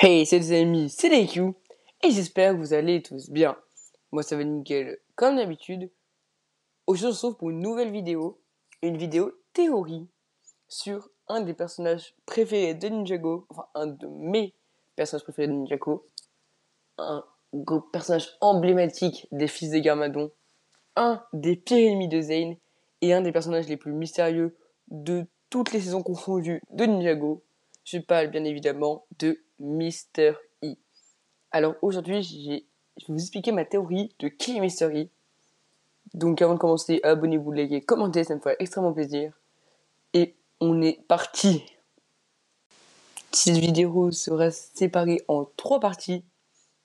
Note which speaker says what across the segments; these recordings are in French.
Speaker 1: Hey, c'est les amis, c'est DQ, et j'espère que vous allez tous bien. Moi, ça va nickel, comme d'habitude. Aujourd'hui, on se retrouve pour une vidéo théorie sur un des personnages préférés de Ninjago, enfin, un de mes personnages préférés de Ninjago, un personnage emblématique des Fils des Garmadon, un des pires ennemis de Zane, et un des personnages les plus mystérieux de toutes les saisons confondues de Ninjago. Je parle bien évidemment de Mr. E. Alors aujourd'hui, je vais vous expliquer ma théorie de qui est Mr. E. Donc avant de commencer, abonnez-vous, likez, commentez, ça me ferait extrêmement plaisir. Et on est parti. Cette vidéo sera séparée en 3 parties.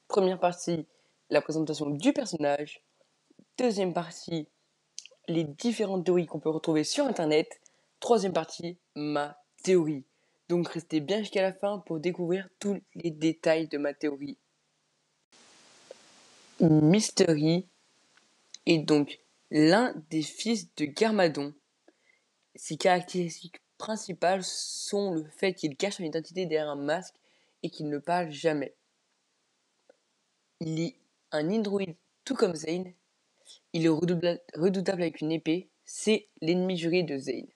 Speaker 1: Première partie, la présentation du personnage. Deuxième partie, les différentes théories qu'on peut retrouver sur internet. Troisième partie, ma théorie. Donc restez bien jusqu'à la fin pour découvrir tous les détails de ma théorie. Mr. E est donc l'un des fils de Garmadon. Ses caractéristiques principales sont le fait qu'il cache son identité derrière un masque et qu'il ne parle jamais. Il est un androïde tout comme Zane. Il est redoutable avec une épée. C'est l'ennemi juré de Zane.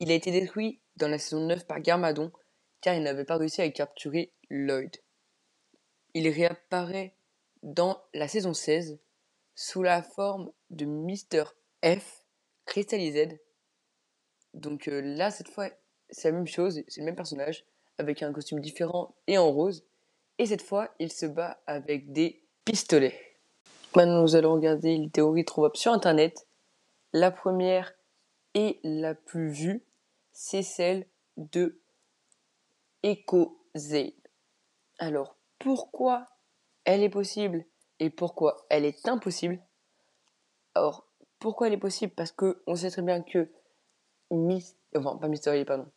Speaker 1: Il a été détruit dans la saison 9 par Garmadon car il n'avait pas réussi à capturer Lloyd. Il réapparaît dans la saison 16 sous la forme de Mr. F cristallisé. Donc là, cette fois, c'est la même chose, c'est le même personnage, avec un costume différent et en rose. Et cette fois, il se bat avec des pistolets. Maintenant, nous allons regarder les théories trouvables sur Internet. La première et la plus vue, c'est celle de Echo Zane. Alors, pourquoi elle est possible et pourquoi elle est impossible? Alors, pourquoi elle est possible? Parce que on sait très bien que pas Mystery, pardon.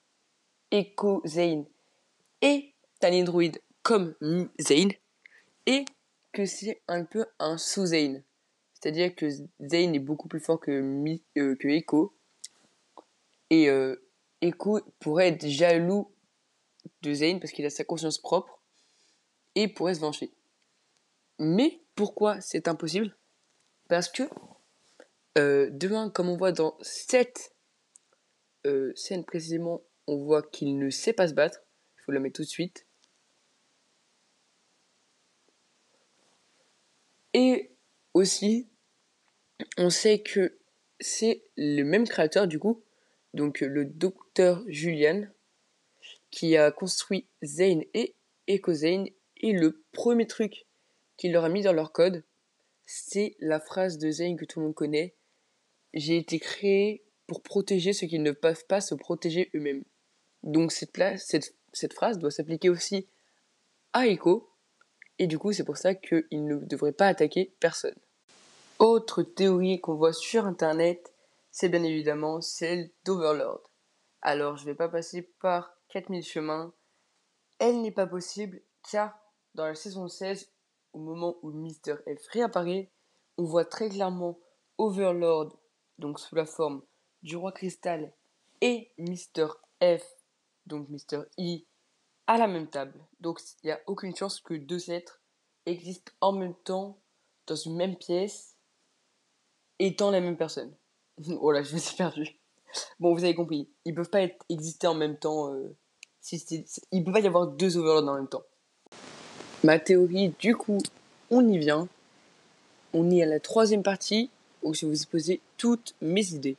Speaker 1: Echo Zane est un android comme Zane et que c'est un peu un sous-Zane. C'est-à-dire que Zane est beaucoup plus fort que Echo et Echo pourrait être jaloux de Zane parce qu'il a sa conscience propre et pourrait se venger. Mais pourquoi c'est impossible? Parce que demain, comme on voit dans cette scène précisément, on voit qu'il ne sait pas se battre. Il faut la mettre tout de suite. Et aussi, on sait que c'est le même créateur du coup, donc le docteur Julian, qui a construit Zane et Echo Zane. Et le premier truc qu'il leur a mis dans leur code, c'est la phrase de Zane que tout le monde connaît. J'ai été créé pour protéger ceux qui ne peuvent pas se protéger eux-mêmes. Donc cette phrase doit s'appliquer aussi à Echo. Et du coup, c'est pour ça qu'il ne devrait pas attaquer personne. Autre théorie qu'on voit sur internet, c'est bien évidemment celle d'Overlord. Alors, je vais pas passer par 4000 chemins. Elle n'est pas possible car dans la saison 16, au moment où Mr. F réapparaît, on voit très clairement Overlord, donc sous la forme du roi cristal, et Mr. F, donc Mr. E, à la même table. Donc il n'y a aucune chance que deux êtres existent en même temps dans une même pièce étant la même personne. Oh là, je me suis perdu. Bon, vous avez compris. Ils peuvent pas exister en même temps. Il peut pas y avoir deux Overlords en même temps. Ma théorie, du coup, on y vient. On est à la troisième partie où je vais vous exposer toutes mes idées.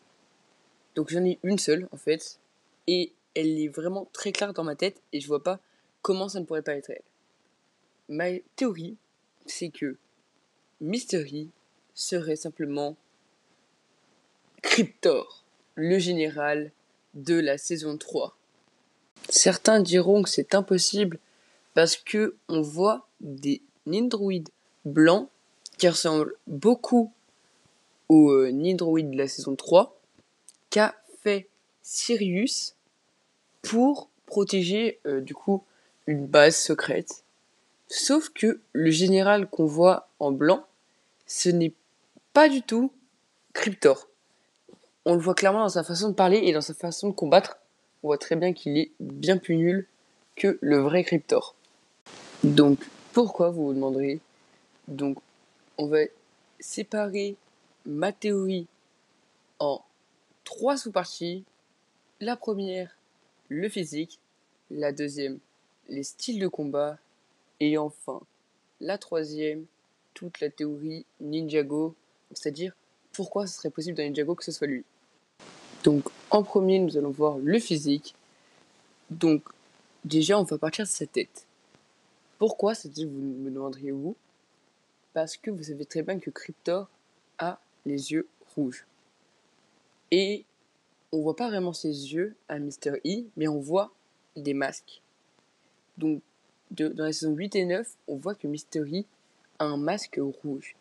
Speaker 1: Donc j'en ai une seule en fait. Et elle est vraiment très claire dans ma tête et je vois pas comment ça ne pourrait pas être elle. Ma théorie, c'est que Mystery serait simplement Cryptor, le général de la saison 3. Certains diront que c'est impossible parce que on voit des nindroïdes blancs qui ressemblent beaucoup aux nindroïdes de la saison 3 qu'a fait Sirius pour protéger du coup une base secrète. Sauf que le général qu'on voit en blanc, ce n'est pas du tout Cryptor. On le voit clairement dans sa façon de parler et dans sa façon de combattre. On voit très bien qu'il est bien plus nul que le vrai Cryptor. Donc, pourquoi vous vous demanderez? Donc, on va séparer ma théorie en 3 sous-parties. La première, le physique. La deuxième, les styles de combat. Et enfin, la troisième, toute la théorie Ninjago, c'est-à-dire pourquoi ce serait possible dans Ninjago que ce soit lui. Donc, en premier, nous allons voir le physique. Donc, déjà, on va partir de sa tête. Pourquoi cette tête, vous me demanderiez-vous? Parce que vous savez très bien que Cryptor a les yeux rouges. Et on voit pas vraiment ses yeux à Mr. E, mais on voit des masques. Donc, dans la saison 8 et 9, on voit que Mr. E a un masque rouge.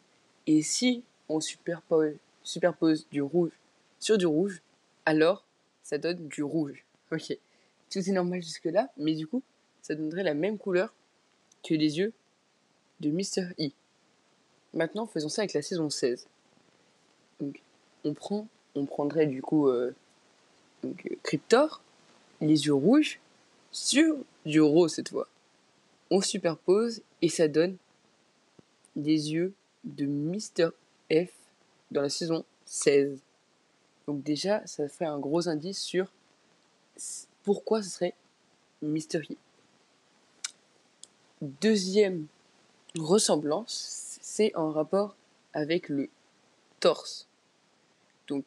Speaker 1: Et si on superpose du rouge sur du rouge, alors ça donne du rouge. Ok, tout est normal jusque-là, mais du coup, ça donnerait la même couleur que les yeux de Mr. E. Maintenant, faisons ça avec la saison 16. Donc, on prendrait du coup Cryptor, les yeux rouges, sur du rose cette fois. On superpose et ça donne les yeux de Mr. F dans la saison 16. Donc déjà, ça fait un gros indice sur pourquoi ce serait Mr. E. Deuxième ressemblance, c'est en rapport avec le torse. Donc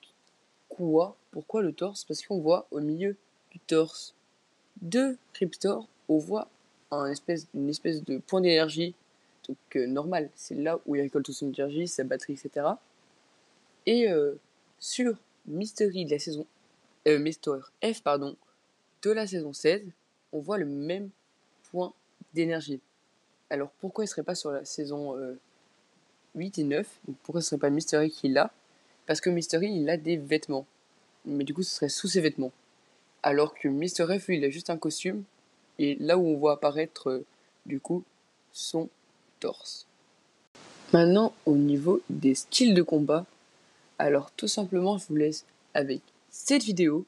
Speaker 1: pourquoi le torse? Parce qu'on voit au milieu du torse de Cryptor, on voit une espèce de point d'énergie, donc normal, c'est là où il récolte son énergie, sa batterie, etc. Et sur Mystery de la saison, Mr. F, pardon, de la saison 16, on voit le même point d'énergie. Alors pourquoi il serait pas sur la saison 8 et 9? Donc, pourquoi ce serait pas Mystery qui l'a? Parce que Mystery, il a des vêtements. Mais du coup, ce serait sous ses vêtements. Alors que Mr. F, lui, il a juste un costume. Et là où on voit apparaître, du coup, son torse. Maintenant, au niveau des styles de combat, alors tout simplement, je vous laisse avec cette vidéo.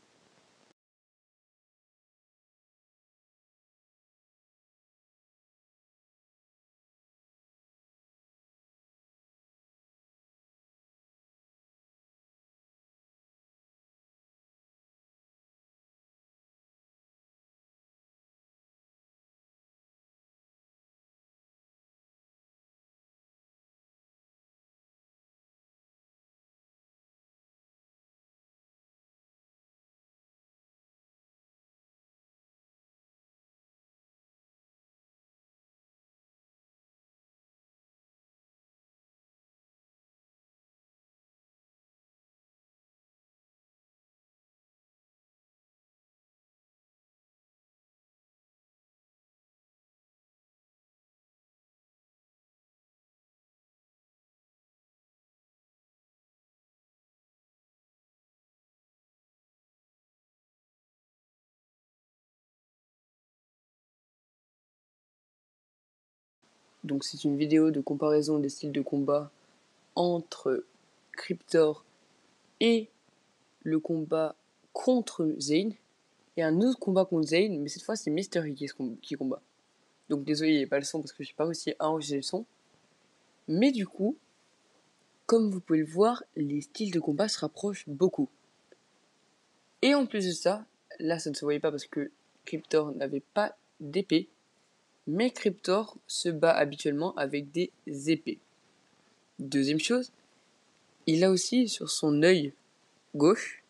Speaker 1: Donc c'est une vidéo de comparaison des styles de combat entre Cryptor et le combat contre Zane. Et un autre combat contre Zane, mais cette fois c'est Mystery qui combat. Donc désolé, il n'y a pas le son parce que j'ai pas réussi à enregistrer le son. Mais du coup, comme vous pouvez le voir, les styles de combat se rapprochent beaucoup. Et en plus de ça, là ça ne se voyait pas parce que Cryptor n'avait pas d'épée, mais Cryptor se bat habituellement avec des épées. Deuxième chose, il a aussi sur son œil gauche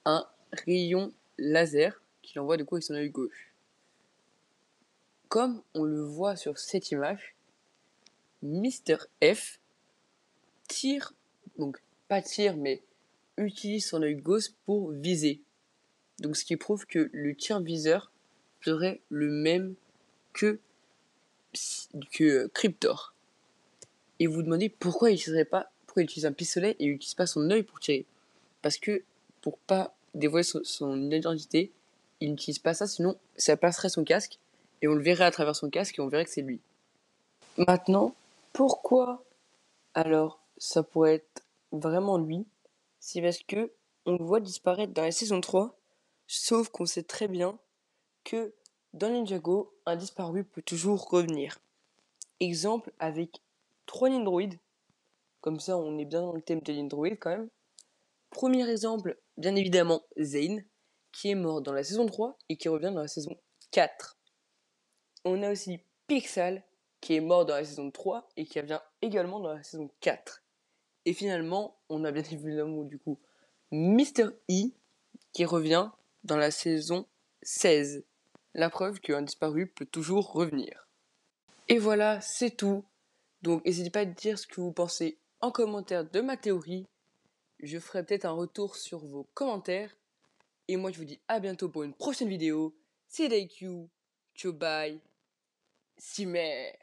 Speaker 1: un rayon laser qu'il envoie du coup avec son œil gauche. Comme on le voit sur cette image, Mr. F tire, donc pas tire, mais utilise son œil gauche pour viser. Donc ce qui prouve que le tir-viseur serait le même que Cryptor. Et vous vous demandez pourquoi il utilise un pistolet et il n'utilise pas son œil pour tirer. Parce que pour pas dévoiler son identité, il n'utilise pas ça, sinon ça passerait son casque et on le verrait à travers son casque et on verrait que c'est lui. Maintenant, pourquoi alors ça pourrait être vraiment lui? C'est parce que on le voit disparaître dans la saison 3, sauf qu'on sait très bien que Dans Ninjago, un disparu peut toujours revenir. Exemple avec 3 Nindroids. Comme ça, on est bien dans le thème de Nindroid quand même. Premier exemple, bien évidemment, Zane, qui est mort dans la saison 3 et qui revient dans la saison 4. On a aussi Pixel, qui est mort dans la saison 3 et qui revient également dans la saison 4. Et finalement, on a bien évidemment du coup Mr. E, qui revient dans la saison 16. La preuve qu'un disparu peut toujours revenir. Et voilà, c'est tout. Donc n'hésitez pas à dire ce que vous pensez en commentaire de ma théorie. Je ferai peut-être un retour sur vos commentaires. Et moi je vous dis à bientôt pour une prochaine vidéo. C'est Daiku. Ciao bye. Simer.